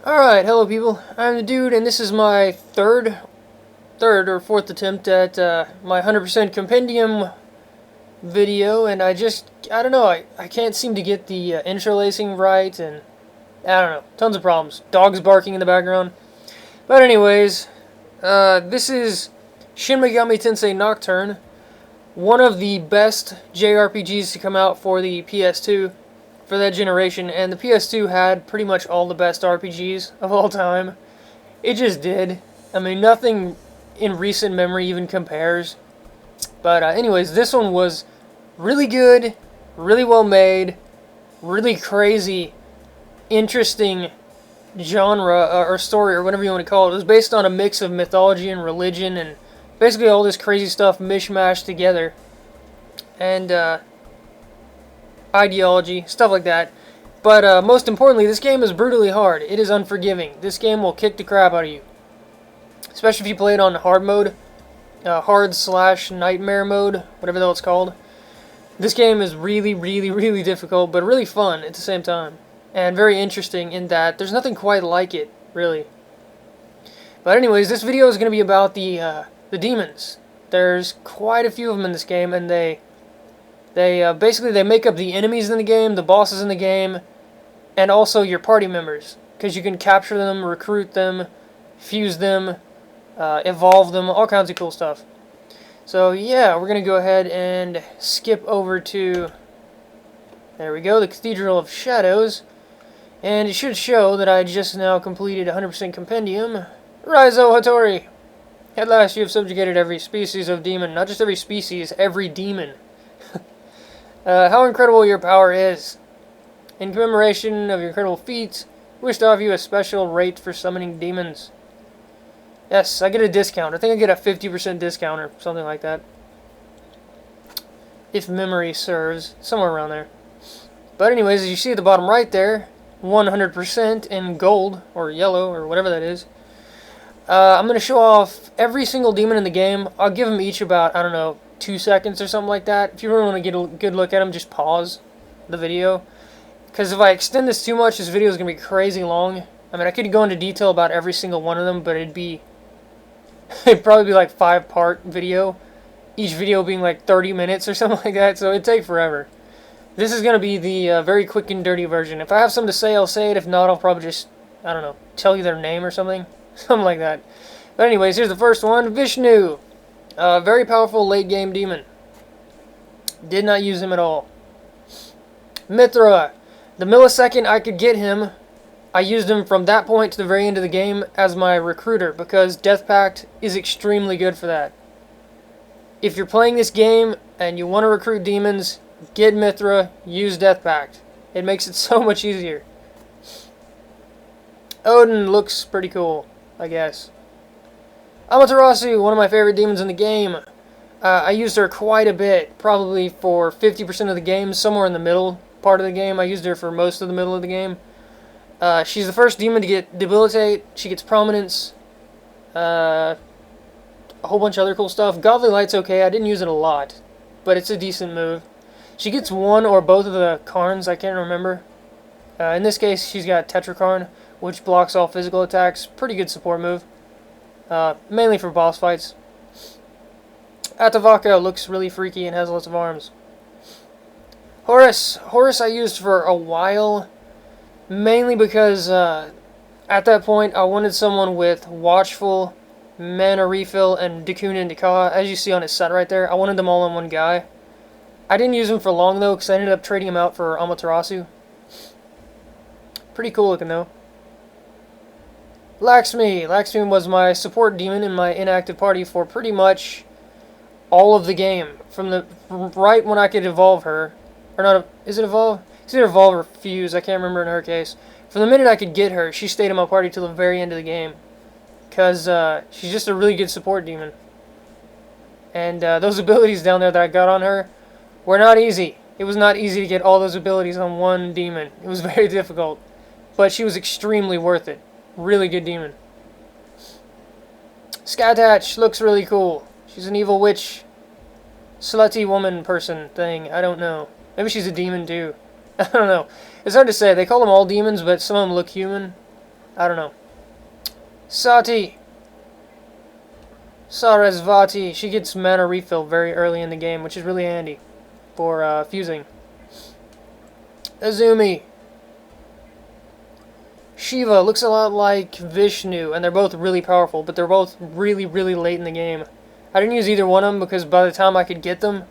Alright, hello people, I'm the dude, and this is my third or fourth attempt at my 100% Compendium video, and I don't know, I can't seem to get the interlacing right, and I don't know, tons of problems. Dogs barking in the background. But anyways, this is Shin Megami Tensei Nocturne, one of the best JRPGs to come out for the PS2. For that generation, and the PS2 had pretty much all the best RPGs of all time. It just did. I mean, nothing in recent memory even compares. But anyways, this one was really good, really well made, really crazy, interesting genre or story or whatever you want to call it. It was based on a mix of mythology and religion and basically all this crazy stuff mishmashed together. And ideology, stuff like that. But most importantly, this game is brutally hard. It is unforgiving. This game will kick the crap out of you. Especially if you play it on hard mode. Hard/nightmare mode, whatever the hell it's called. This game is really, really, really difficult, but really fun at the same time. And very interesting in that there's nothing quite like it, really. But anyways, this video is going to be about the demons. There's quite a few of them in this game, and they basically they make up the enemies in the game, the bosses in the game, and also your party members. Because you can capture them, recruit them, fuse them, evolve them, all kinds of cool stuff. So yeah, we're going to go ahead and skip over to, there we go, the Cathedral of Shadows. And it should show that I just now completed 100% Compendium. Raizo Hattori! At last you have subjugated every species of demon. Not just every species, every demon. How incredible your power is. In commemoration of your incredible feats, we wish to offer you a special rate for summoning demons. Yes, I get a discount. I think I get a 50% discount or something like that. If memory serves. Somewhere around there. But anyways, as you see at the bottom right there, 100% in gold, or yellow, or whatever that is. I'm going to show off every single demon in the game. I'll give them each about, I don't know, 2 seconds or something like that. If you really want to get a good look at them, just pause the video. Because if I extend this too much, this video is going to be crazy long. I mean, I could go into detail about every single one of them, but it'd probably be like 5-part video. Each video being like 30 minutes or something like that, so it'd take forever. This is going to be the very quick and dirty version. If I have something to say, I'll say it. If not, I'll probably just, I don't know, tell you their name or something. Something like that. But anyways, here's the first one. Vishnu. Very powerful late game demon. Did not use him at all. Mithra. The millisecond I could get him, I used him from that point to the very end of the game as my recruiter, because Death Pact is extremely good for that. If you're playing this game and you want to recruit demons, get Mithra, use Death Pact. It makes it so much easier. Odin looks pretty cool, I guess. Amaterasu, one of my favorite demons in the game. I used her quite a bit, probably for 50% of the game, somewhere in the middle part of the game. I used her for most of the middle of the game. She's the first demon to get Debilitate. She gets Prominence. A whole bunch of other cool stuff. Godly Light's okay. I didn't use it a lot, but it's a decent move. She gets one or both of the Karns, I can't remember. In this case, she's got Tetrakarn, which blocks all physical attacks. Pretty good support move. Mainly for boss fights. Atavaka looks really freaky and has lots of arms. Horus I used for a while, mainly because at that point I wanted someone with Watchful, Mana Refill, and Dakun and Daka. As you see on his set right there, I wanted them all on one guy. I didn't use him for long though, because I ended up trading him out for Amaterasu. Pretty cool looking though. Laxmi. Laxmi was my support demon in my inactive party for pretty much all of the game. From the right when I could evolve her, or not, is it evolve? It's either evolve or fuse, I can't remember in her case. From the minute I could get her, she stayed in my party till the very end of the game. Because she's just a really good support demon. And those abilities down there that I got on her were not easy. It was not easy to get all those abilities on one demon. It was very difficult. But she was extremely worth it. Really good demon. Skatach looks really cool. She's an evil witch, slutty woman person thing. I don't know. Maybe she's a demon too. I don't know. It's hard to say. They call them all demons, but some of them look human. I don't know. Sati. Sarasvati. She gets mana refill very early in the game, which is really handy for fusing. Azumi. Shiva looks a lot like Vishnu, and they're both really powerful, but they're both really, really late in the game. I didn't use either one of them because by the time I could get them,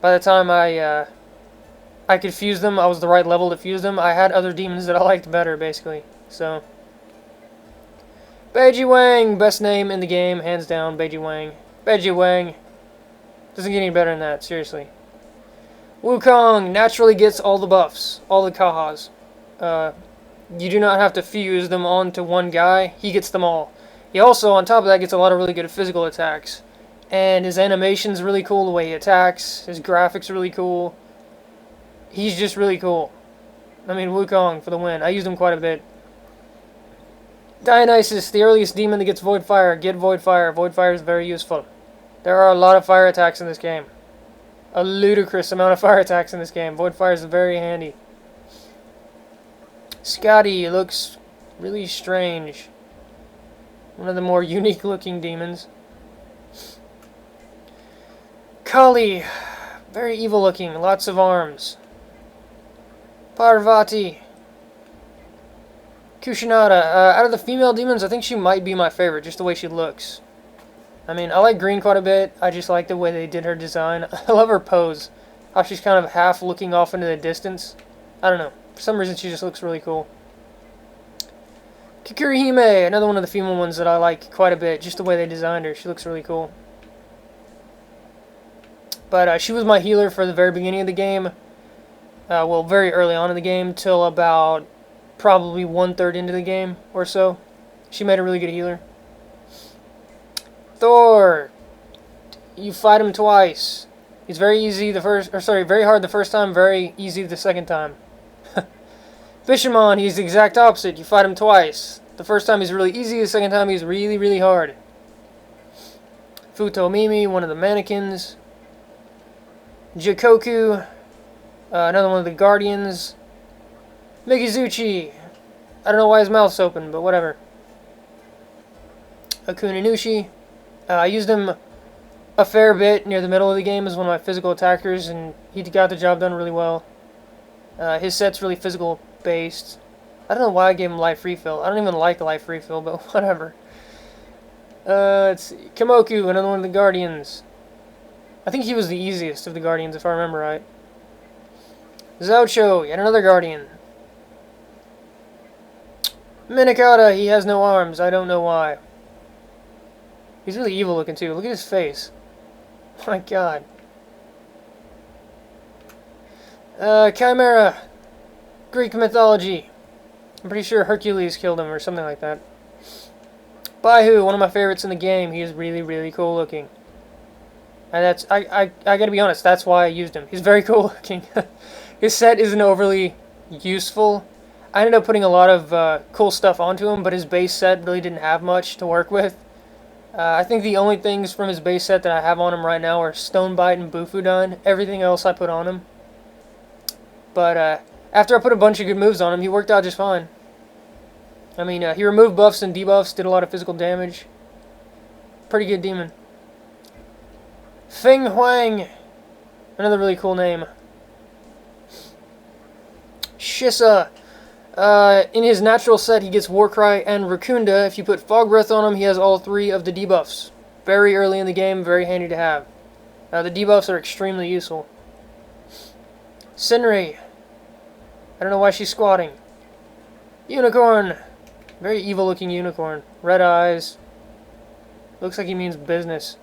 by the time I could fuse them, I was the right level to fuse them. I had other demons that I liked better, basically. So, Beiji Wang, best name in the game, hands down. Beiji Wang. Beiji Wang. Doesn't get any better than that, seriously. Wukong naturally gets all the buffs, all the Kahas. You do not have to fuse them onto one guy. He gets them all. He also, on top of that, gets a lot of really good physical attacks. And his animation's really cool, the way he attacks. His graphics are really cool. He's just really cool. I mean, Wukong for the win. I used him quite a bit. Dionysius, the earliest demon that gets Void Fire. Get Void Fire. Void Fire is very useful. There are a lot of fire attacks in this game. A ludicrous amount of fire attacks in this game. Void Fire is very handy. Scotty looks really strange. One of the more unique looking demons. Kali, very evil looking, lots of arms. Parvati. Kushinada, out of the female demons, I think she might be my favorite, just the way she looks. I mean, I like Green quite a bit. I just like the way they did her design. I love her pose. How she's kind of half looking off into the distance. I don't know. For some reason, she just looks really cool. Kikurihime, another one of the female ones that I like quite a bit. Just the way they designed her. She looks really cool. But she was my healer for the very beginning of the game. Well, very early on in the game, till about probably 1/3 into the game or so. She made a really good healer. Thor. You fight him twice. He's very easy very hard the first time, very easy the second time. Fisherman, he's the exact opposite. You fight him twice. The first time he's really easy, the second time he's really, really hard. Futomimi, one of the mannequins. Jikoku, another one of the guardians. Mikizuchi, I don't know why his mouth's open, but whatever. Akuninushi, I used him a fair bit near the middle of the game as one of my physical attackers, and he got the job done really well. His set's really physical based. I don't know why I gave him life refill. I don't even like life refill, but whatever. Let's see. Komoku, another one of the guardians. I think he was the easiest of the guardians, if I remember right. Zoucho, yet another guardian. Minikata, he has no arms. I don't know why. He's really evil looking too. Look at his face. Oh my god. Chimera. Greek mythology. I'm pretty sure Hercules killed him or something like that. Baihu, one of my favorites in the game. He is really, really cool looking. And that's, I gotta be honest, that's why I used him. He's very cool looking. His set isn't overly useful. I ended up putting a lot of cool stuff onto him, but his base set really didn't have much to work with. I think the only things from his base set that I have on him right now are Stonebite and Bufudan. Everything else I put on him. But after I put a bunch of good moves on him, he worked out just fine. I mean, he removed buffs and debuffs, did a lot of physical damage. Pretty good demon. Feng Huang. Another really cool name. Shissa. In his natural set, he gets Warcry and Rakunda. If you put Fog Breath on him, he has all 3 of the debuffs. Very early in the game, very handy to have. The debuffs are extremely useful. Senri. I don't know why she's squatting. Unicorn. Very evil looking unicorn. Red eyes. Looks like he means business.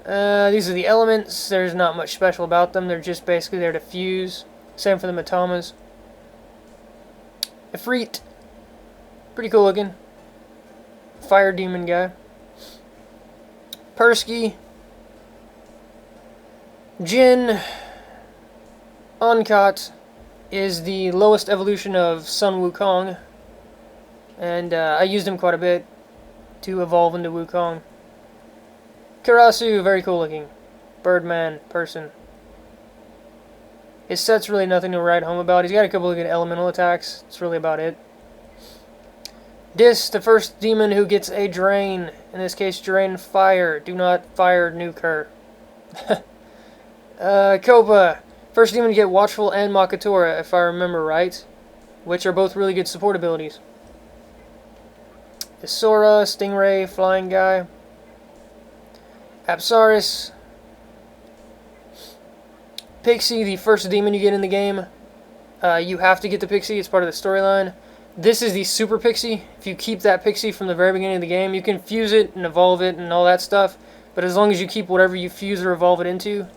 These are the elements. There's not much special about them. They're just basically there to fuse. Same for the Matamas. Ifrit. Pretty cool looking. Fire demon guy. Persky. Jin. Onkat is the lowest evolution of Sun Wukong. And I used him quite a bit to evolve into Wukong. Karasu, very cool looking. Birdman person. His set's really nothing to write home about. He's got a couple of good elemental attacks. That's really about it. Dis, the first demon who gets a drain. In this case, drain fire. Do not fire nuke her. Copa, first demon to get Watchful and Makatora, if I remember right. Which are both really good support abilities. Isora, Stingray, Flying Guy. Apsaris. Pixie, the first demon you get in the game. You have to get the Pixie, it's part of the storyline. This is the Super Pixie. If you keep that Pixie from the very beginning of the game, you can fuse it and evolve it and all that stuff. But as long as you keep whatever you fuse or evolve it into,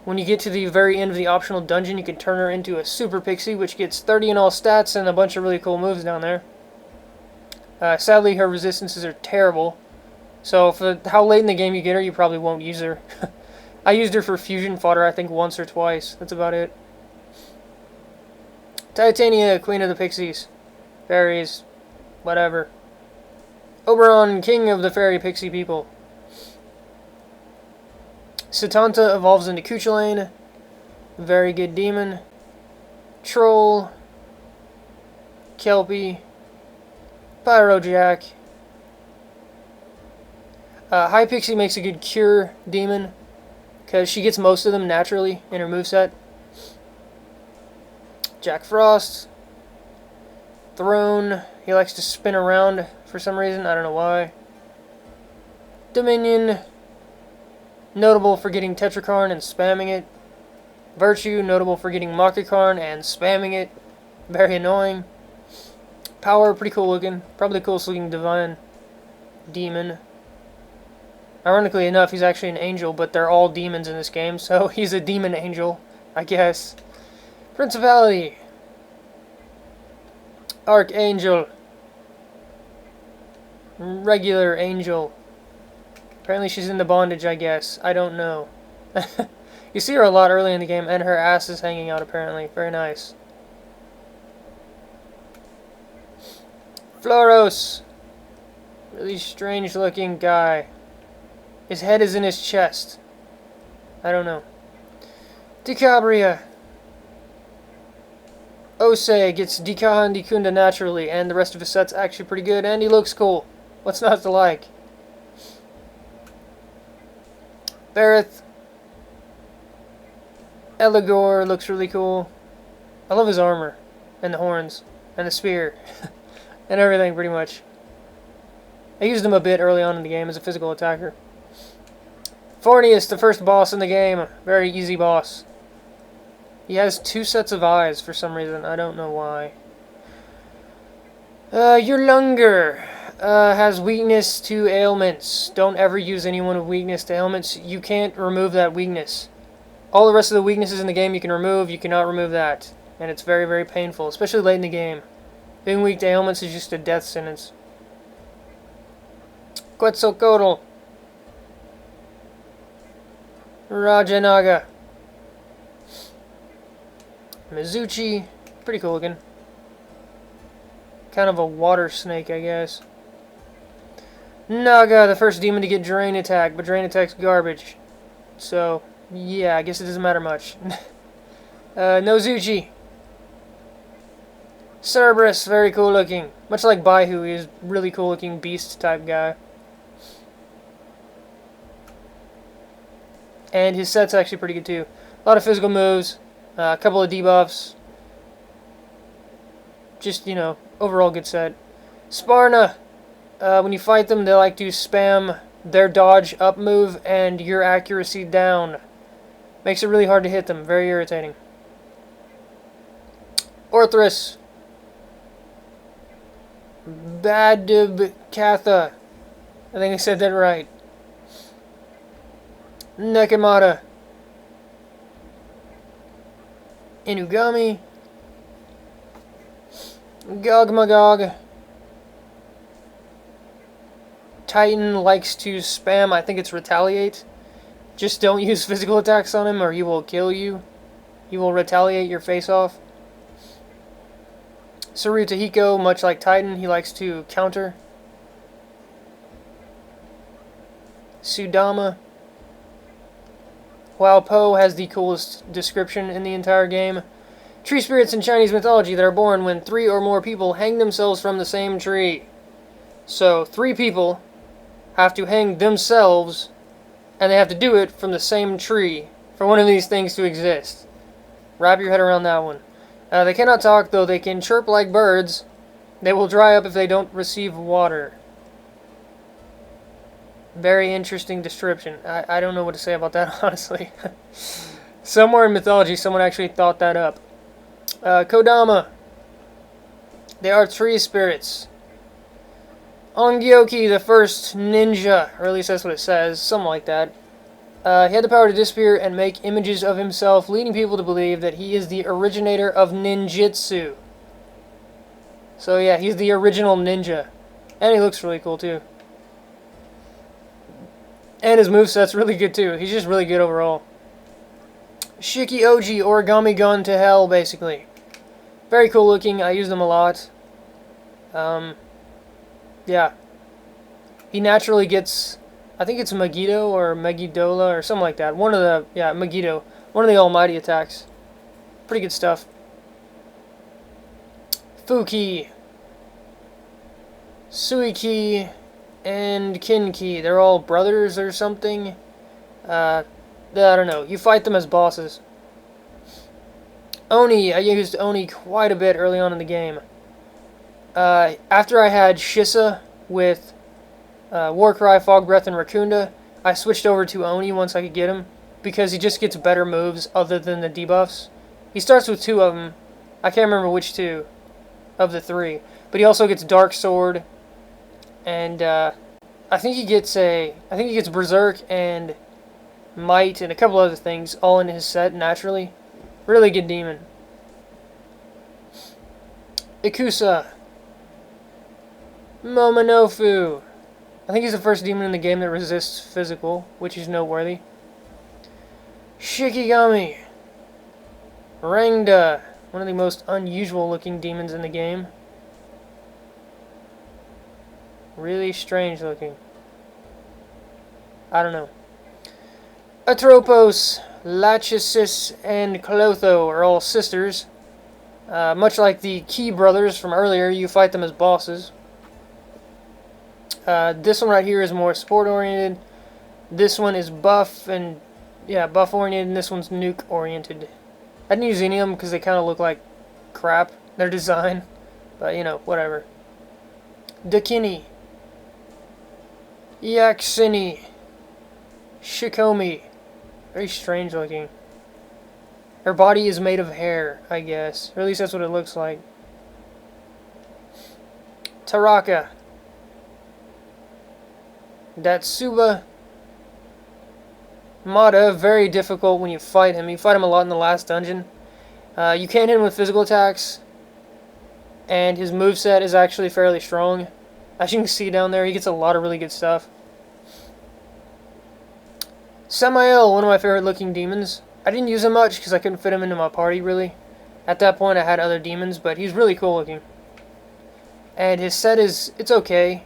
when you get to the very end of the optional dungeon, you can turn her into a Super Pixie, which gets 30 in all stats and a bunch of really cool moves down there. Sadly, her resistances are terrible. So for how late in the game you get her, you probably won't use her. I used her for fusion fodder, I think, once or twice. That's about it. Titania, Queen of the Pixies. Fairies. Whatever. Oberon, King of the Fairy Pixie people. Satanta evolves into Cuchulainn. Very good demon. Troll. Kelpie. Pyrojack. High Pixie makes a good cure demon, because she gets most of them naturally in her moveset. Jack Frost. Throne. He likes to spin around for some reason. I don't know why. Dominion. Notable for getting Tetrakarn and spamming it. Virtue. Notable for getting Makakarn and spamming it. Very annoying. Power. Pretty cool looking. Probably the coolest looking divine demon. Ironically enough, he's actually an angel, but they're all demons in this game, so he's a demon angel, I guess. Principality. Archangel. Regular angel. Apparently she's into bondage, I guess. I don't know. You see her a lot early in the game, and her ass is hanging out, apparently. Very nice. Floros. Really strange looking guy. His head is in his chest. I don't know. Decabria. Ose gets Dikaha and Dikunda naturally, and the rest of his set's actually pretty good, and he looks cool. What's not to like? Bareth. Eligor looks really cool. I love his armor, and the horns, and the spear, and everything pretty much. I used him a bit early on in the game as a physical attacker. Fornius, the first boss in the game. Very easy boss. He has 2 sets of eyes for some reason. I don't know why. Yurlunger has weakness to ailments. Don't ever use anyone with weakness to ailments. You can't remove that weakness. All the rest of the weaknesses in the game you can remove. You cannot remove that. And it's very, very painful, especially late in the game. Being weak to ailments is just a death sentence. Quetzalcoatl. Rajanaga. Mizuchi. Pretty cool looking. Kind of a water snake, I guess. Naga, the first demon to get Drain Attack, but Drain Attack's garbage. So, yeah, I guess it doesn't matter much. Nozuchi. Cerberus, very cool looking. Much like Baihu, he's a really cool looking beast type guy. And his set's actually pretty good too. A lot of physical moves, a couple of debuffs. Just, you know, overall good set. Sparna, when you fight them, they like to spam their dodge up move and your accuracy down. Makes it really hard to hit them. Very irritating. Orthrus. Badibkatha. I think I said that right. Nekimata. Inugami. Gogmagog. Titan likes to spam, I think it's retaliate. Just don't use physical attacks on him or he will kill you. He will retaliate your face off. Sarutahiko, much like Titan, he likes to counter. Sudama. Huaopo has the coolest description in the entire game. Tree spirits in Chinese mythology that are born when 3 or more people hang themselves from the same tree. So 3 people have to hang themselves, and they have to do it from the same tree for one of these things to exist. Wrap your head around that one. They cannot talk, though they can chirp like birds. They will dry up if they don't receive water. Very interesting description. I don't know what to say about that, honestly. Somewhere in mythology, someone actually thought that up. Kodama. They are tree spirits. Ongyoki, the first ninja, or at least that's what it says, something like that. He had the power to disappear and make images of himself, leading people to believe that he is the originator of ninjutsu. So yeah, he's the original ninja. And he looks really cool too. And his moveset's really good too. He's just really good overall. Shiki Oji, origami gun to hell, basically. Very cool looking. I use them a lot. Yeah. He naturally gets, I think it's Megiddo or Megidola or something like that. One of the, yeah, Megiddo. One of the almighty attacks. Pretty good stuff. Fuki, Suiki, and Kinki. They're all brothers or something. I don't know. You fight them as bosses. Oni. I used Oni quite a bit early on in the game. After I had Shissa with Warcry, Fog Breath, and Rakunda, I switched over to Oni once I could get him, because he just gets better moves other than the debuffs. He starts with 2 of them. I can't remember which 2 of the 3, but he also gets Dark Sword, and I think he gets Berserk and Might and a couple other things all in his set naturally. Really good demon. Ikusa. Momonofu. I think he's the first demon in the game that resists physical, which is noteworthy. Shikigami. Rangda. One of the most unusual looking demons in the game. Really strange looking. I don't know. Atropos, Lachesis, and Clotho are all sisters. Much like the Key brothers from earlier, you fight them as bosses. This one right here is more support-oriented. This one is buff and, yeah, buff-oriented, and this one's nuke-oriented. I didn't use any of them because they kind of look like crap, their design. But, you know, whatever. Dakini. Yaksini. Shikomi. Very strange looking. Her body is made of hair, I guess. Or at least that's what it looks like. Taraka. Datsuba. Mata, very difficult when you fight him. You fight him a lot in the last dungeon. You can't hit him with physical attacks. And his moveset is actually fairly strong. As you can see down there, he gets a lot of really good stuff. Samael, one of my favorite looking demons. I didn't use him much because I couldn't fit him into my party, really. At that point, I had other demons, but he's really cool looking. And his set is, it's okay.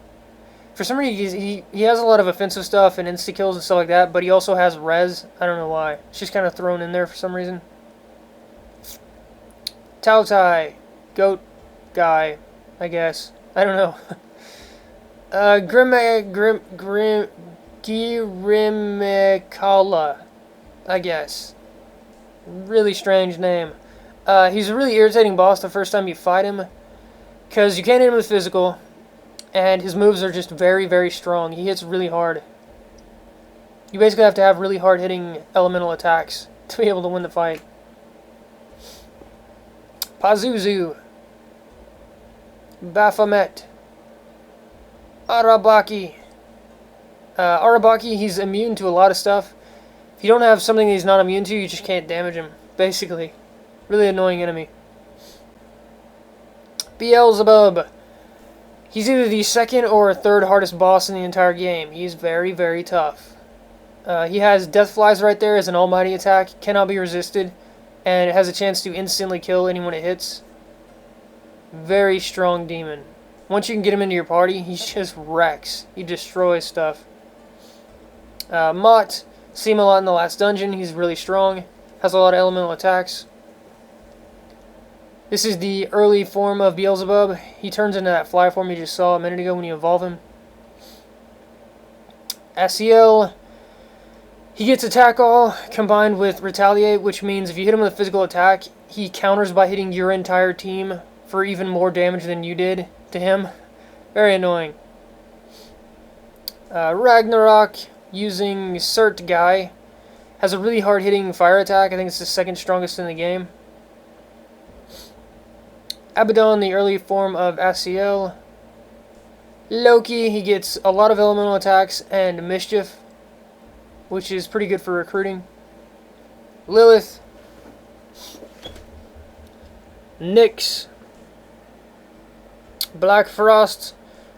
For some reason, he has a lot of offensive stuff and insta-kills and stuff like that, but he also has res. I don't know why. It's just kind of thrown in there for some reason. Tautai. Goat guy, I guess. I don't know. Girimekala, I guess. Really strange name. He's a really irritating boss the first time you fight him, because you can't hit him with physical, and his moves are just very, very strong. He hits really hard. You basically have to have really hard-hitting elemental attacks to be able to win the fight. Pazuzu Baphomet. Arabaki. Arabaki, he's immune to a lot of stuff. If you don't have something that he's not immune to, you just can't damage him, basically. Really annoying enemy. Beelzebub. He's either the second or third hardest boss in the entire game. He's very, very tough. He has Death Flies right there as an almighty attack. Cannot be resisted. And it has a chance to instantly kill anyone it hits. Very strong demon. Once you can get him into your party, he just wrecks. He destroys stuff. Mott. See him a lot in the last dungeon. He's really strong. Has a lot of elemental attacks. This is the early form of Beelzebub. He turns into that fly form you just saw a minute ago when you evolve him. Asiel, he gets Attack All combined with Retaliate, which means if you hit him with a physical attack, he counters by hitting your entire team for even more damage than you did to him. Very annoying. Ragnarok, using Cert Guy, has a really hard-hitting fire attack. I think it's the second strongest in the game. Abaddon, the early form of Asiel. Loki, he gets a lot of elemental attacks and Mischief, which is pretty good for recruiting. Lilith. Nyx. Black Frost,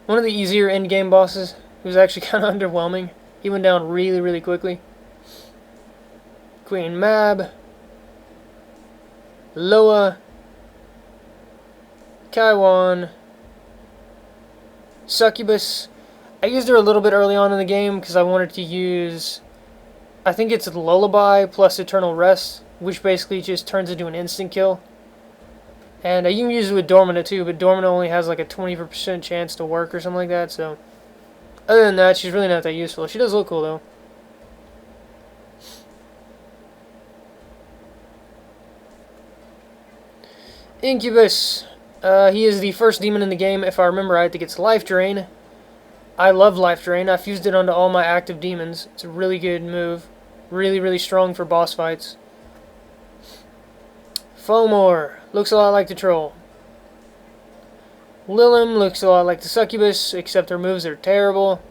one of the easier endgame bosses. He was actually kind of underwhelming. He went down really, really quickly. Queen Mab. Loa. Kaiwan. Succubus. I used her a little bit early on in the game because I wanted to use, I think it's Lullaby plus Eternal Rest, which basically just turns into an instant kill. And you can use it with Dormina too, but Dormina only has like a 20% chance to work or something like that, so other than that, she's really not that useful. She does look cool though. Incubus. He is the first demon in the game, if I remember right, that gets Life Drain. I love Life Drain. I've used it onto all my active demons. It's a really good move. Really, really strong for boss fights. Fomor. Looks a lot like the Troll. Lilim looks a lot like the Succubus, except her moves are terrible.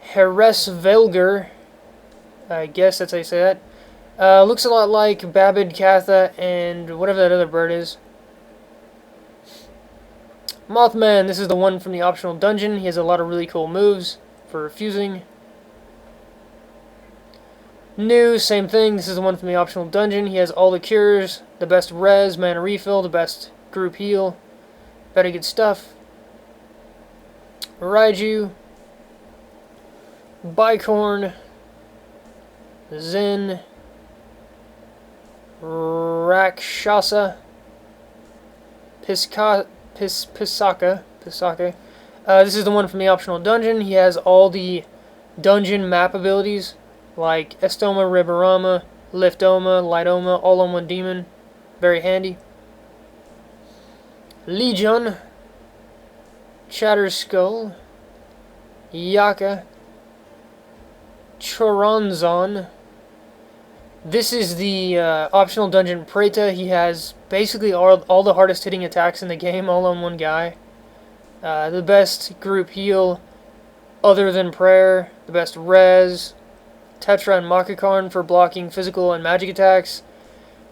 Heres Velger. I guess that's how you say that. Looks a lot like Babid Katha and whatever that other bird is. Mothman, this is the one from the optional dungeon. He has a lot of really cool moves for refusing. New, same thing. This is the one from the optional dungeon. He has all the cures, the best res, mana refill, the best group heal. Very good stuff. Raiju. Bicorn. Zen. Rakshasa. Pisaka. This is the one from the optional dungeon. He has all the dungeon map abilities, like Estoma, Riborama, Liftoma, Lightoma, all on one demon. Very handy. Legion. Chatterskull. Yaka. Choronzon. This is the optional dungeon Preta. He has basically all the hardest hitting attacks in the game all on one guy. The best group heal other than prayer. The best res. Tetra and Makakarn for blocking physical and magic attacks.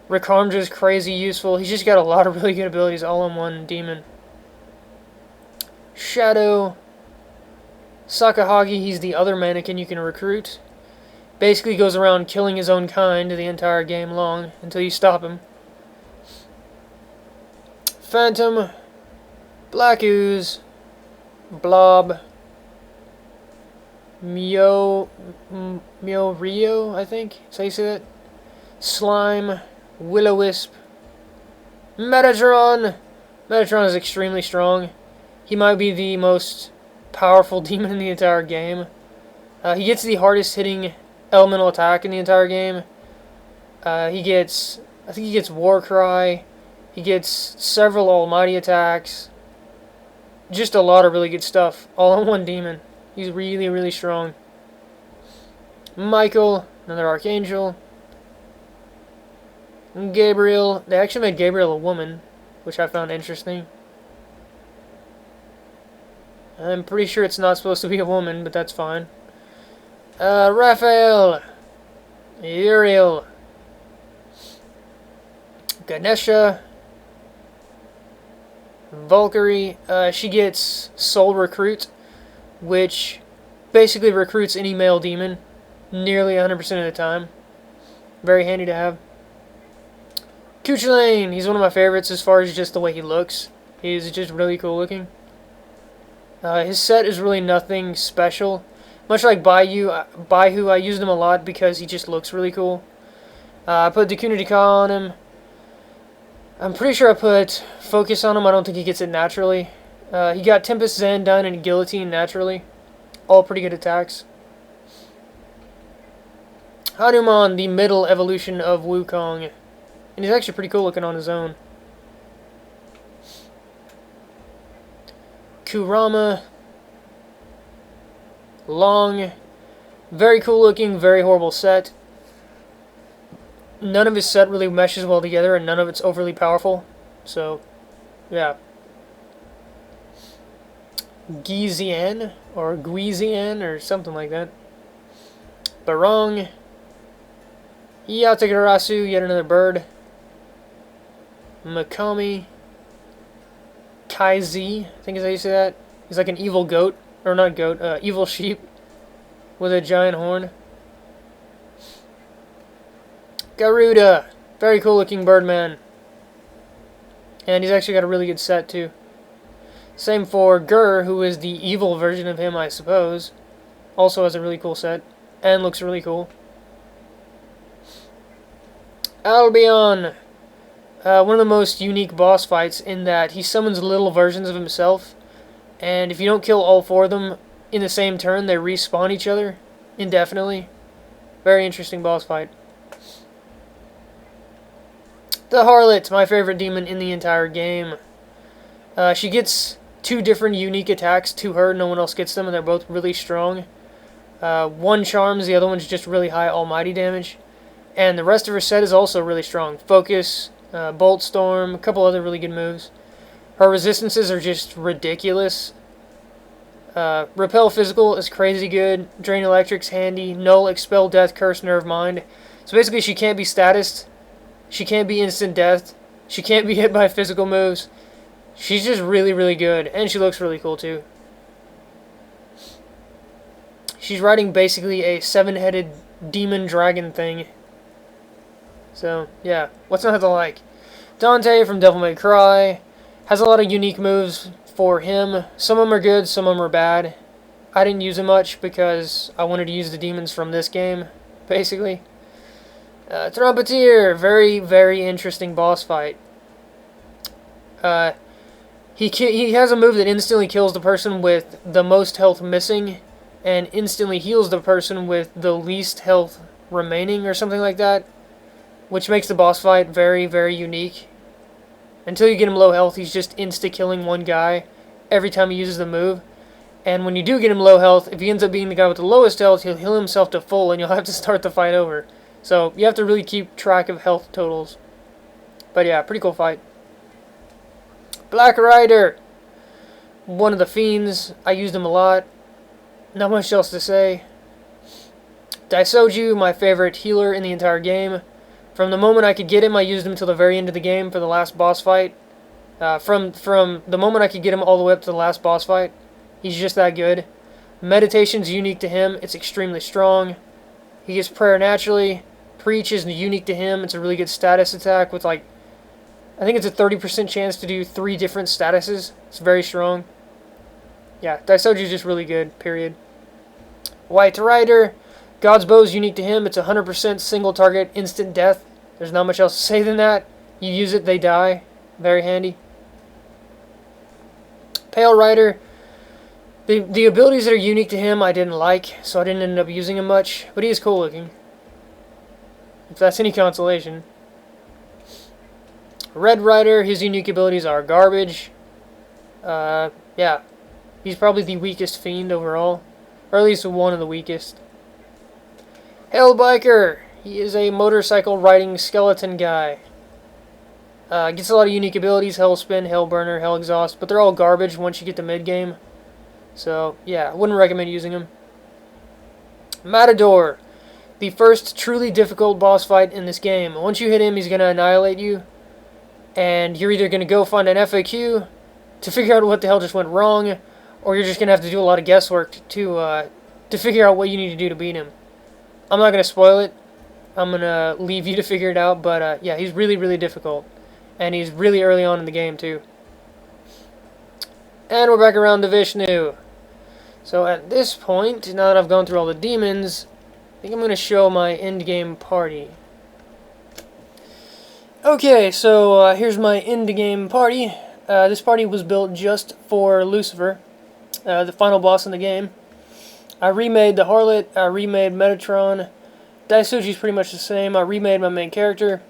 Rikarmja's crazy useful. He's just got a lot of really good abilities all on one demon. Shadow. Sakahagi, he's the other mannequin you can recruit. Basically goes around killing his own kind the entire game long until you stop him. Phantom. Black Ooze. Blob. Mio Rio, I think. Is how you say that? Slime. Will-O-Wisp. Metatron. Metatron is extremely strong. He might be the most powerful demon in the entire game. He gets the hardest hitting elemental attack in the entire game. I think he gets Warcry. He gets several almighty attacks. Just a lot of really good stuff, all on one demon. He's really, really strong. Michael, another Archangel. Gabriel. They actually made Gabriel a woman, which I found interesting. I'm pretty sure it's not supposed to be a woman, but that's fine. Raphael. Uriel. Ganesha. Valkyrie. She gets Soul Recruit, which basically recruits any male demon nearly 100% of the time. Very handy to have. Cuchulainn. He's one of my favorites as far as just the way he looks. He's just really cool looking. His set is really nothing special. Much like Baihu, I used him a lot because he just looks really cool. I put Dakuna Dika on him. I'm pretty sure I put Focus on him. I don't think he gets it naturally. He got Tempest Zen done and Guillotine naturally. All pretty good attacks. Hanuman, the middle evolution of Wukong. And he's actually pretty cool looking on his own. Kurama. Long. Very cool looking, very horrible set. None of his set really meshes well together, and none of it's overly powerful. So, yeah. Gizian, or Guizian, or something like that. Barong. Yatakarasu, yet another bird. Makami. Kaizi, I think is how you say that. He's like an evil goat, or not goat, evil sheep with a giant horn. Garuda, very cool looking Birdman. And he's actually got a really good set too. Same for Gur, who is the evil version of him, I suppose. Also has a really cool set, and looks really cool. Albion. One of the most unique boss fights in that he summons little versions of himself, and if you don't kill all four of them in the same turn, they respawn each other indefinitely. Very interesting boss fight. The Harlot, my favorite demon in the entire game. She gets 2 different unique attacks to her. No one else gets them, and they're both really strong. One charms, the other one's just really high almighty damage. And the rest of her set is also really strong. Focus, Bolt Storm, a couple other really good moves. Her resistances are just ridiculous. Repel Physical is crazy good. Drain Electric's handy. Null, Expel, Death, Curse, Nerve, Mind. So basically she can't be statused. She can't be instant death. She can't be hit by physical moves. She's just really, really good. And she looks really cool too. She's riding basically a 7-headed demon dragon thing. So, yeah. What's not to like? Dante from Devil May Cry has a lot of unique moves for him. Some of them are good, some of them are bad. I didn't use them much because I wanted to use the demons from this game, basically. Trumpeteer, very, very interesting boss fight. He has a move that instantly kills the person with the most health missing, and instantly heals the person with the least health remaining, or something like that, which makes the boss fight very, very unique. Until you get him low health, he's just insta-killing one guy every time he uses the move. And when you do get him low health, if he ends up being the guy with the lowest health, he'll heal himself to full, and you'll have to start the fight over. So, you have to really keep track of health totals. But yeah, pretty cool fight. Black Rider. One of the fiends. I used him a lot. Not much else to say. Daisoju, my favorite healer in the entire game. From the moment I could get him, I used him till the very end of the game for the last boss fight. From the moment I could get him all the way up to the last boss fight. He's just that good. Meditation's unique to him. It's extremely strong. He gets prayer naturally. Preach is unique to him. It's a really good status attack with, like, I think it's a 30% chance to do 3 different statuses. It's very strong. Yeah, Daisoju's just really good, period. White Rider. God's Bow is unique to him. It's 100% single target, instant death. There's not much else to say than that. You use it, they die. Very handy. Pale Rider. The abilities that are unique to him I didn't like, so I didn't end up using him much. But he is cool looking. If that's any consolation. Red Rider, his unique abilities are garbage. Yeah. He's probably the weakest fiend overall. Or at least one of the weakest. Hellbiker. He is a motorcycle riding skeleton guy. Gets a lot of unique abilities. Hell Spin, Hell Burner, Hell Exhaust. But they're all garbage once you get to mid-game. So, yeah, I wouldn't recommend using him. Matador. The first truly difficult boss fight in this game. Once you hit him, he's going to annihilate you. And you're either going to go find an FAQ to figure out what the hell just went wrong, or you're just going to have to do a lot of guesswork to figure out what you need to do to beat him. I'm not going to spoil it. I'm going to leave you to figure it out, but yeah, he's really, really difficult. And he's really early on in the game, too. And we're back around to Vishnu. So at this point, now that I've gone through all the demons, I think I'm going to show my endgame party. Okay, so here's my endgame party. This party was built just for Lucifer, the final boss in the game. I remade the Harlot, I remade Metatron. Daisuji's pretty much the same. I remade my main character.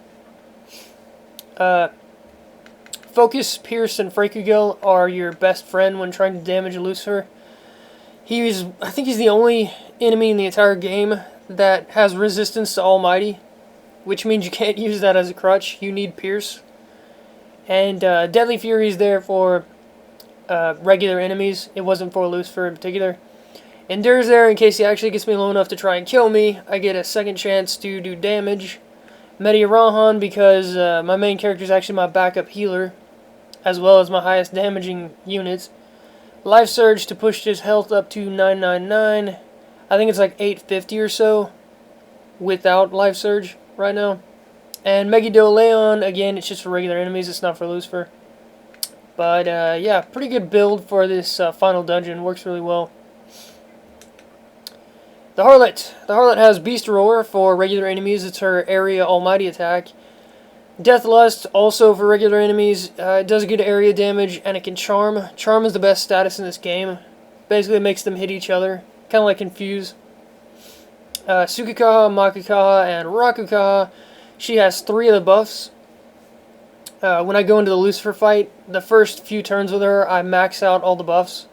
Focus, Pierce, and Freakugel are your best friend when trying to damage Lucifer. I think he's the only enemy in the entire game that has resistance to Almighty, which means you can't use that as a crutch. You need Pierce. And Deadly Fury is there for regular enemies. It wasn't for Lucifer in particular. Endure's there in case he actually gets me low enough to try and kill me. I get a second chance to do damage. Rahan because my main character is actually my backup healer, as well as my highest damaging units. Life Surge to push his health up to 999. I think it's like 850 or so without Life Surge right now. And Megiddo Leon, again, it's just for regular enemies, it's not for Lucifer. But yeah, pretty good build for this final dungeon, works really well. The Harlot. The Harlot has Beast Roar for regular enemies, it's her area almighty attack. Death Lust, also for regular enemies, it does good area damage, and it can Charm. Charm is the best status in this game. Basically it makes them hit each other, kind of like Confuse. Tsukikaha, Makukaha, and Rakukaha. She has 3 of the buffs. When I go into the Lucifer fight, the first few turns with her, I max out all the buffs.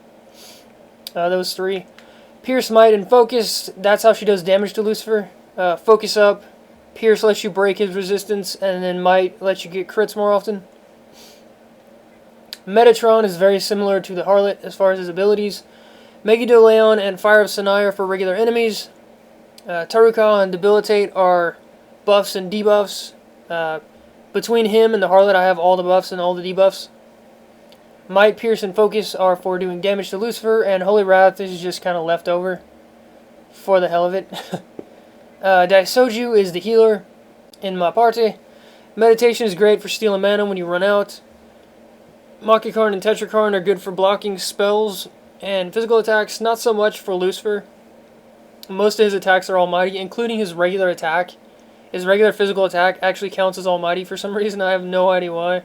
Those 3. Pierce, Might, and Focus, that's how she does damage to Lucifer. Focus up, Pierce lets you break his resistance, and then Might lets you get crits more often. Metatron is very similar to the Harlot as far as his abilities. Megiddo Leon and Fire of Sinai are for regular enemies. Taruka and Debilitate are buffs and debuffs. Between him and the Harlot, I have all the buffs and all the debuffs. Might, Pierce, and Focus are for doing damage to Lucifer, and Holy Wrath is just kind of left over for the hell of it. Daisoju is the healer in my party. Meditation is great for stealing mana when you run out. Makikarn and Tetrakarn are good for blocking spells and physical attacks, not so much for Lucifer. Most of his attacks are almighty, including his regular attack. His regular physical attack actually counts as almighty for some reason, I have no idea why.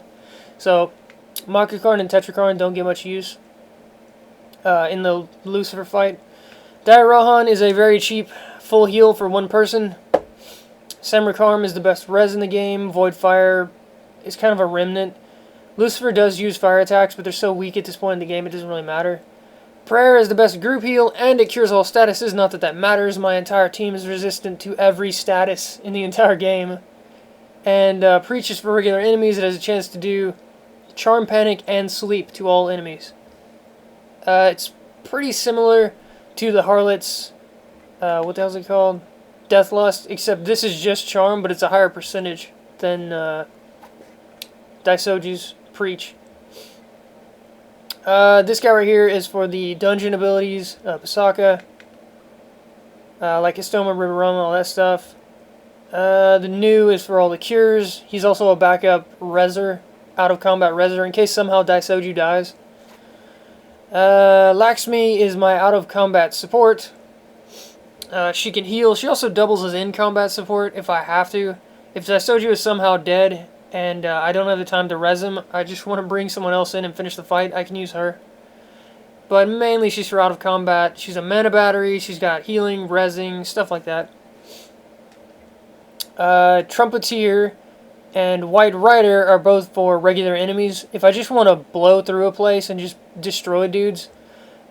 So, Makikarn and Tetrakarn don't get much use in the Lucifer fight. Dairahan is a very cheap full heal for one person. Samrakarm is the best res in the game. Void Fire is kind of a remnant. Lucifer does use fire attacks, but they're so weak at this point in the game it doesn't really matter. Prayer is the best group heal, and it cures all statuses. Not that that matters. My entire team is resistant to every status in the entire game. And Preach is for regular enemies. It has a chance to do Charm, Panic, and Sleep to all enemies. It's pretty similar to the Harlot's, what the hell is it called? Death Lust, except this is just Charm, but it's a higher percentage than Daisoju's Preach. This guy right here is for the dungeon abilities, Pasaka, like Estoma, Riverrun, all that stuff. The new is for all the cures. He's also a backup reser, out of combat reser, in case somehow Daisoju dies. Laxmi is my out of combat support. She can heal. She also doubles as in combat support if I have to. If Daisoju is somehow dead and I don't have the time to res him, I just want to bring someone else in and finish the fight, I can use her. But mainly she's for out of combat. She's a mana battery, she's got healing, resing, stuff like that. Trumpeteer and White Rider are both for regular enemies. If I just want to blow through a place and just destroy dudes,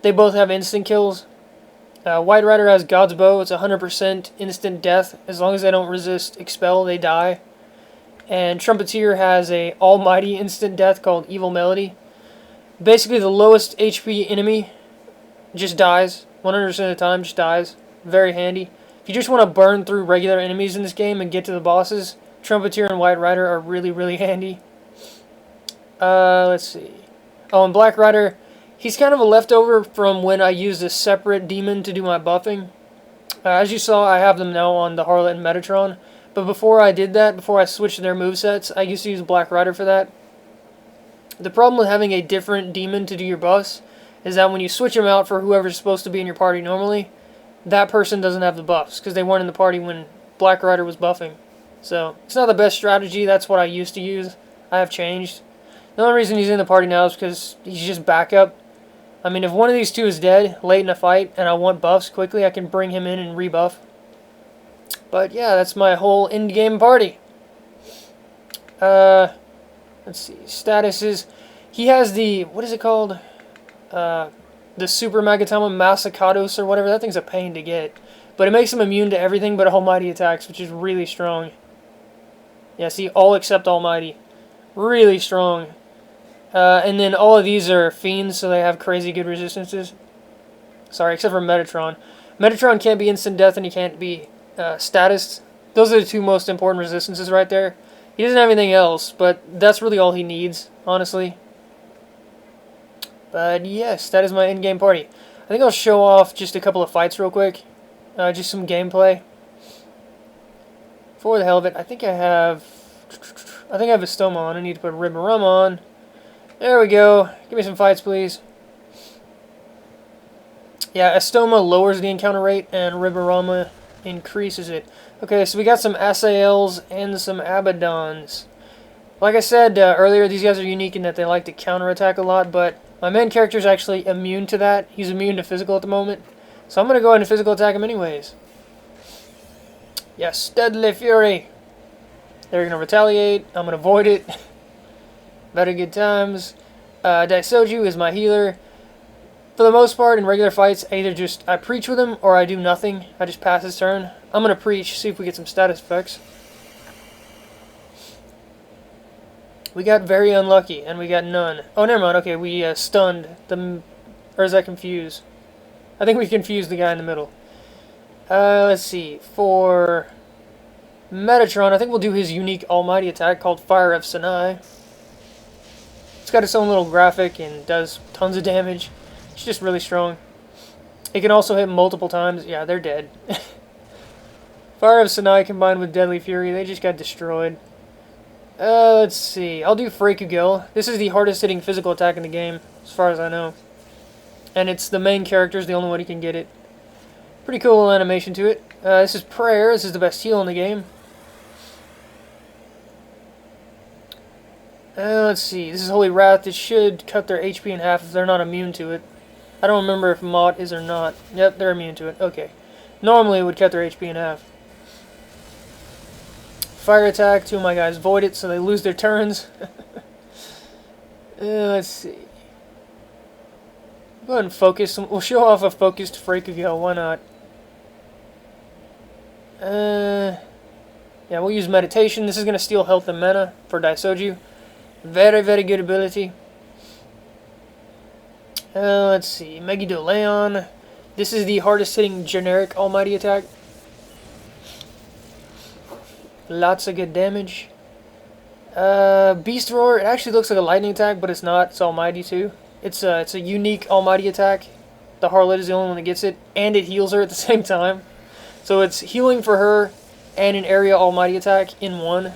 they both have instant kills. White Rider has God's Bow. It's 100% instant death. As long as they don't resist Expel, they die. And Trumpeteer has a almighty instant death called Evil Melody. Basically, the lowest HP enemy just dies. 100% of the time, just dies. Very handy. If you just want to burn through regular enemies in this game and get to the bosses, Trumpeteer and White Rider are really, really handy. Let's see. Oh, and Black Rider, he's kind of a leftover from when I used a separate demon to do my buffing. As you saw, I have them now on the Harlot and Metatron. But before I did that, before I switched their movesets, I used to use Black Rider for that. The problem with having a different demon to do your buffs is that when you switch them out for whoever's supposed to be in your party normally, that person doesn't have the buffs because they weren't in the party when Black Rider was buffing. So, it's not the best strategy. That's what I used to use. I have changed. The only reason he's in the party now is because he's just backup. I mean, if one of these two is dead late in a fight and I want buffs quickly, I can bring him in and rebuff. But yeah, that's my whole endgame party. Let's see. Statuses. He has the, what is it called? The Super Magatama Massacrados or whatever. That thing's a pain to get. But it makes him immune to everything but Almighty attacks, which is really strong. Yeah, see, all except Almighty. Really strong. And then all of these are fiends, so they have crazy good resistances. Sorry, except for Metatron. Metatron can't be instant death and he can't be status. Those are the two most important resistances right there. He doesn't have anything else, but that's really all he needs, honestly. But yes, that is my endgame party. I think I'll show off just a couple of fights real quick. Just some gameplay. For the hell of it, I think I have a Stoma on. I need to put Ribarum on. There we go. Give me some fights, please. Yeah, Estoma lowers the encounter rate, and Ribarama increases it. Okay, so we got some Asaels and some Abaddons. Like I said earlier, these guys are unique in that they like to counterattack a lot, but my main character is actually immune to that. He's immune to physical at the moment. So I'm going to go ahead and physical attack him anyways. Yes, Deadly Fury. They're going to retaliate. I'm going to avoid it. Very good times. Daisoju is my healer. For the most part, in regular fights, I preach with him or I do nothing. I just pass his turn. I'm going to preach, see if we get some status effects. We got very unlucky, and we got none. Oh, never mind. Okay, we stunned them. Or is that confused? I think we confused the guy in the middle. Let's see. For Metatron, I think we'll do his unique almighty attack called Fire of Sinai. It's got its own little graphic and does tons of damage. It's just really strong. It can also hit multiple times. Yeah, they're dead. Fire of Sinai combined with Deadly Fury, they just got destroyed. Let's see. I'll do Freakugil. This is the hardest hitting physical attack in the game, as far as I know. And it's the main character's the only one who can get it. Pretty cool animation to it. This is Prayer. This is the best heal in the game. Let's see. This is Holy Wrath. It should cut their HP in half if they're not immune to it. I don't remember if Mott is or not. Yep, they're immune to it. Okay. Normally it would cut their HP in half. Fire attack. Two of my guys void it, so they lose their turns. Let's see. Go ahead and focus. We'll show off a focused Freakugil. Why not? Yeah, we'll use Meditation. This is going to steal health and mana for Daisoju. Very, very good ability. Let's see. Megidoleon. This is the hardest hitting generic almighty attack. Lots of good damage. Beast Roar. It actually looks like a lightning attack, but it's not. It's almighty too. It's a unique almighty attack. The Harlot is the only one that gets it, and it heals her at the same time. So it's healing for her and an area almighty attack in one.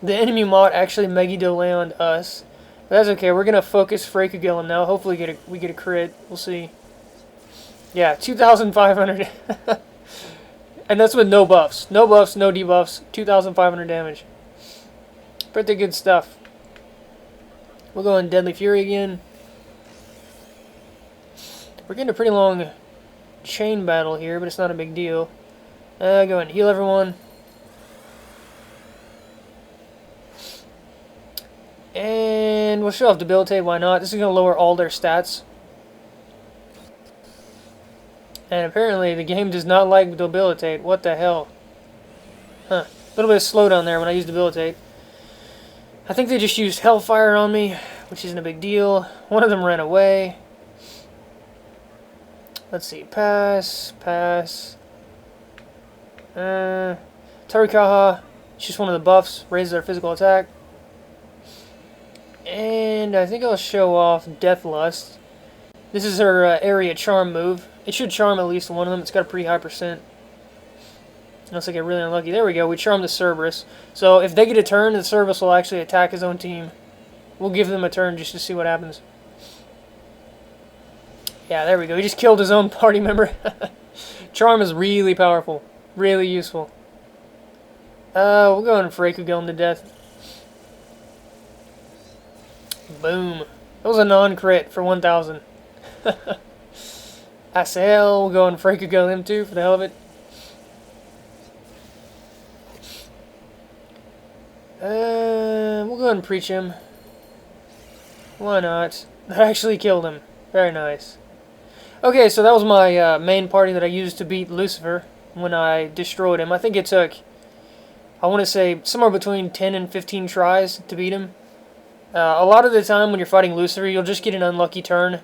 The enemy mod actually Megidoleon'd us. But that's okay. We're going to focus Freakugil now. Hopefully we get a crit. We'll see. Yeah, 2,500. And that's with no buffs. No buffs, no debuffs. 2,500 damage. Pretty good stuff. We'll go in Deadly Fury again. We're getting a pretty long chain battle here, but it's not a big deal. Go ahead and heal everyone. And we'll show off Debilitate, why not? This is going to lower all their stats. And apparently the game does not like Debilitate. What the hell? Huh. A little bit of slowdown there when I used Debilitate. I think they just used Hellfire on me, which isn't a big deal. One of them ran away. Let's see. Pass. Pass. Tarikaha. It's just one of the buffs. Raises their physical attack. And I think I'll show off Deathlust. This is her area charm move. It should charm at least one of them. It's got a pretty high percent. Unless I get really unlucky. There we go. We charm the Cerberus. So if they get a turn, the Cerberus will actually attack his own team. We'll give them a turn just to see what happens. Yeah, there we go. He just killed his own party member. Charm is really powerful. Really useful. We'll go and Freakugo him to death. Boom. That was a non-crit for 1,000. Samael, we'll go and Freakugo him too for the hell of it. We'll go ahead and preach him. Why not? That actually killed him. Very nice. Okay, so that was my main party that I used to beat Lucifer when I destroyed him. I think it took, I want to say, somewhere between 10 and 15 tries to beat him. A lot of the time when you're fighting Lucifer, you'll just get an unlucky turn.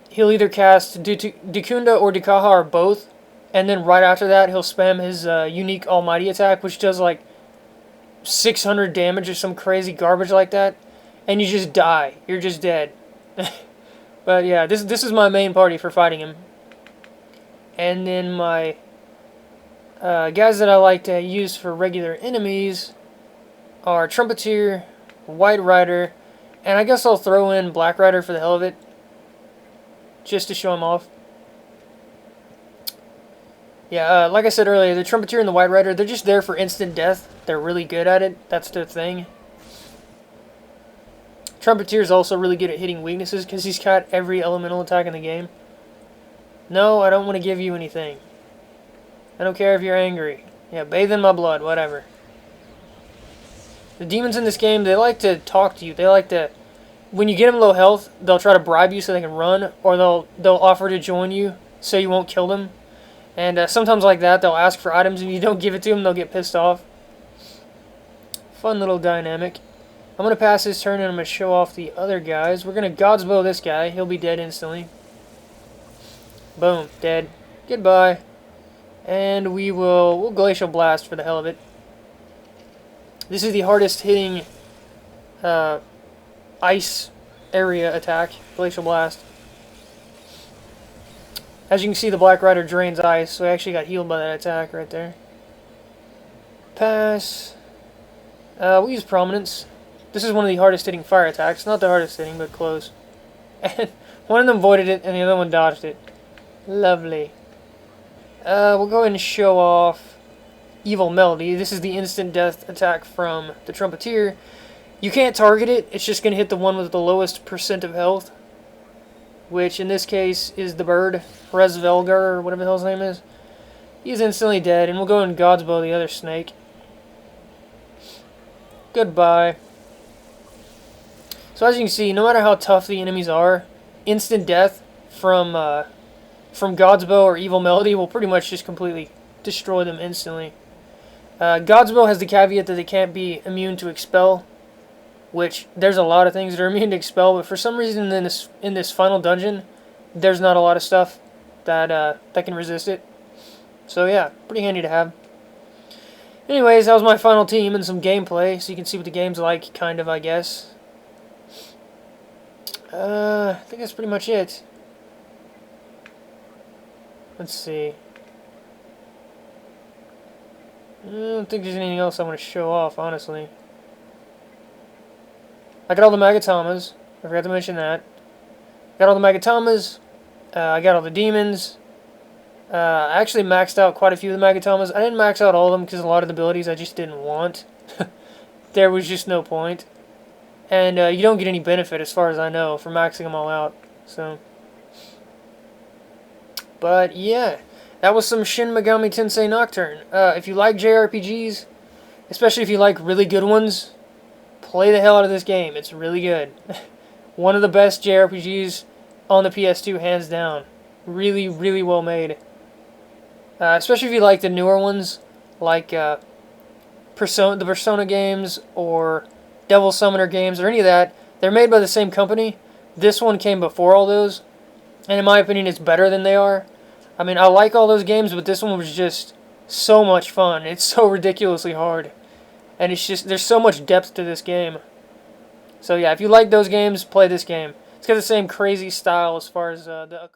He'll either cast Dukunda or Dukaha or both, and then right after that he'll spam his unique Almighty attack, which does like 600 damage or some crazy garbage like that, and you just die. You're just dead. But yeah, this is my main party for fighting him. And then my guys that I like to use for regular enemies are Trumpeter, White Rider, and I guess I'll throw in Black Rider for the hell of it, just to show him off. Yeah, like I said earlier, the Trumpeter and the White Rider, they're just there for instant death. They're really good at it. That's their thing. Trumpeter is also really good at hitting weaknesses because he's got every elemental attack in the game. No, I don't want to give you anything. I don't care if you're angry. Yeah, bathe in my blood, whatever. The demons in this game, they like to talk to you. They like to, when you get them low health, they'll try to bribe you so they can run, or they'll offer to join you so you won't kill them. And sometimes like that, they'll ask for items, and if you don't give it to them, they'll get pissed off. Fun little dynamic. I'm going to pass his turn, and I'm going to show off the other guys. We're going to God's Bow this guy. He'll be dead instantly. Boom. Dead. Goodbye. And we'll Glacial Blast for the hell of it. This is the hardest hitting ice area attack. Glacial Blast. As you can see, the Black Rider drains ice, so I actually got healed by that attack right there. Pass. We'll use Prominence. This is one of the hardest hitting fire attacks. Not the hardest hitting, but close. And one of them voided it, and the other one dodged it. Lovely. We'll go ahead and show off Evil Melody. This is the instant death attack from the Trumpeter. You can't target it. It's just going to hit the one with the lowest percent of health, which in this case is the bird, Resvelgar, or whatever the hell his name is. He's instantly dead, and we'll go and God's Bow the other snake. Goodbye. So as you can see, no matter how tough the enemies are, instant death from God's Bow or Evil Melody will pretty much just completely destroy them instantly. God's Bow has the caveat that they can't be immune to Expel, which there's a lot of things that are immune to Expel, but for some reason in this final dungeon, there's not a lot of stuff that can resist it. So yeah, pretty handy to have. Anyways, that was my final team and some gameplay, so you can see what the game's like, kind of, I guess. I think that's pretty much it. Let's see. I don't think there's anything else I want to show off, honestly. I got all the Magatamas. I forgot to mention that. Got all the Magatamas. I got all the demons. I actually maxed out quite a few of the Magatamas. I didn't max out all of them because a lot of the abilities I just didn't want. There was just no point. And you don't get any benefit, as far as I know, for maxing them all out. So, but yeah, that was some Shin Megami Tensei Nocturne. If you like JRPGs, especially if you like really good ones, play the hell out of this game. It's really good. One of the best JRPGs on the PS2, hands down. Really, really well made. Especially if you like the newer ones, like the Persona games or Devil Summoner games or any of that. They're made by the same company. This one came before all those, and in my opinion, it's better than they are. I mean, I like all those games, but this one was just so much fun. It's so ridiculously hard, and it's just, there's so much depth to this game. So yeah, if you like those games, play this game. It's got the same crazy style as far as the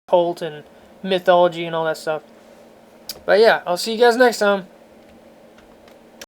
cult and mythology and all that stuff. But yeah, I'll see you guys next time.